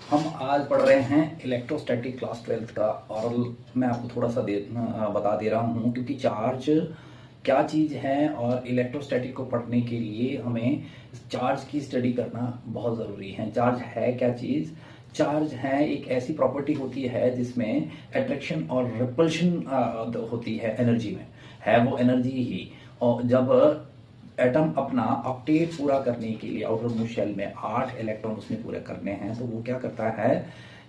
हम आज पढ़ रहे हैं इलेक्ट्रोस्टैटिक क्लास 12th का। और मैं आपको थोड़ा सा बता दे रहा हूँ, क्योंकि चार्ज क्या चीज़ है और इलेक्ट्रोस्टैटिक को पढ़ने के लिए हमें चार्ज की स्टडी करना बहुत ज़रूरी है। चार्ज है क्या चीज़? चार्ज है एक ऐसी प्रॉपर्टी होती है जिसमें अट्रैक्शन और रिपल्शन होती है एनर्जी में। है वो एनर्जी ही। और जब एटम अपना ऑक्टेट पूरा करने के लिए आउटर मोस्ट शेल में 8 इलेक्ट्रॉन उसने पूरे करने हैं, तो वो क्या करता है,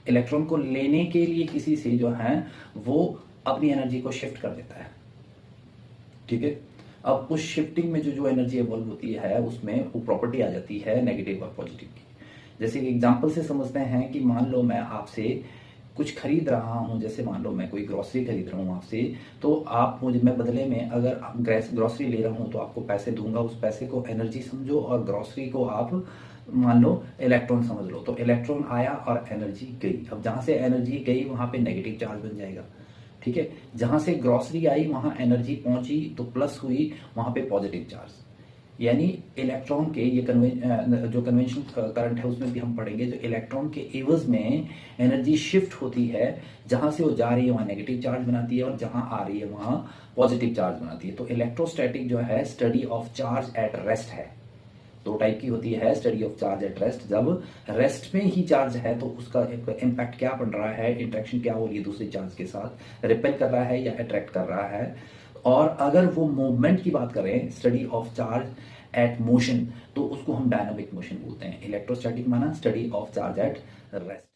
इलेक्ट्रॉन को लेने के लिए किसी से जो है वो अपनी एनर्जी को शिफ्ट कर देता है। ठीक है। अब उस शिफ्टिंग में जो जो एनर्जी इवॉल्व होती है उसमें वो प्रॉपर्टी आ जाती है नेगेटिव और पॉजिटिव की। जैसे कि एग्जांपल से समझते हैं कि मान लो मैं आपसे कुछ खरीद रहा हूँ, जैसे मान लो मैं कोई ग्रॉसरी खरीद रहा हूँ आपसे, तो आप मुझे, मैं बदले में अगर ग्रॉसरी ले रहा हूँ तो आपको पैसे दूंगा। उस पैसे को एनर्जी समझो और ग्रॉसरी को आप मान लो इलेक्ट्रॉन समझ लो। तो इलेक्ट्रॉन आया और एनर्जी गई। अब जहाँ से एनर्जी गई वहाँ पे नेगेटिव चार्ज बन जाएगा। ठीक है। जहाँ से ग्रॉसरी आई वहाँ एनर्जी पहुंची तो प्लस हुई, वहाँ पे पॉजिटिव चार्ज। यानी इलेक्ट्रॉन के ये जो कन्वेंशनल करंट है उसमें भी हम पढ़ेंगे, जो इलेक्ट्रॉन के एवज में एनर्जी शिफ्ट होती है, जहां से वो जा रही है वहां नेगेटिव चार्ज बनाती है और जहां आ रही है वहां पॉजिटिव चार्ज बनाती है। तो इलेक्ट्रोस्टैटिक जो है study of charge at rest है। दो टाइप की होती है study of charge at rest. जब रेस्ट में ही चार्ज है तो उसका इम्पैक्ट क्या बन रहा है, इंटरेक्शन क्या हो रही है दूसरे चार्ज के साथ, रिपेल कर रहा है या अट्रैक्ट कर रहा है। और अगर वो मूवमेंट की बात करें, study of charge at motion, तो उसको हम डायनामिक मोशन बोलते हैं। इलेक्ट्रोस्टैटिक माना study of charge at rest.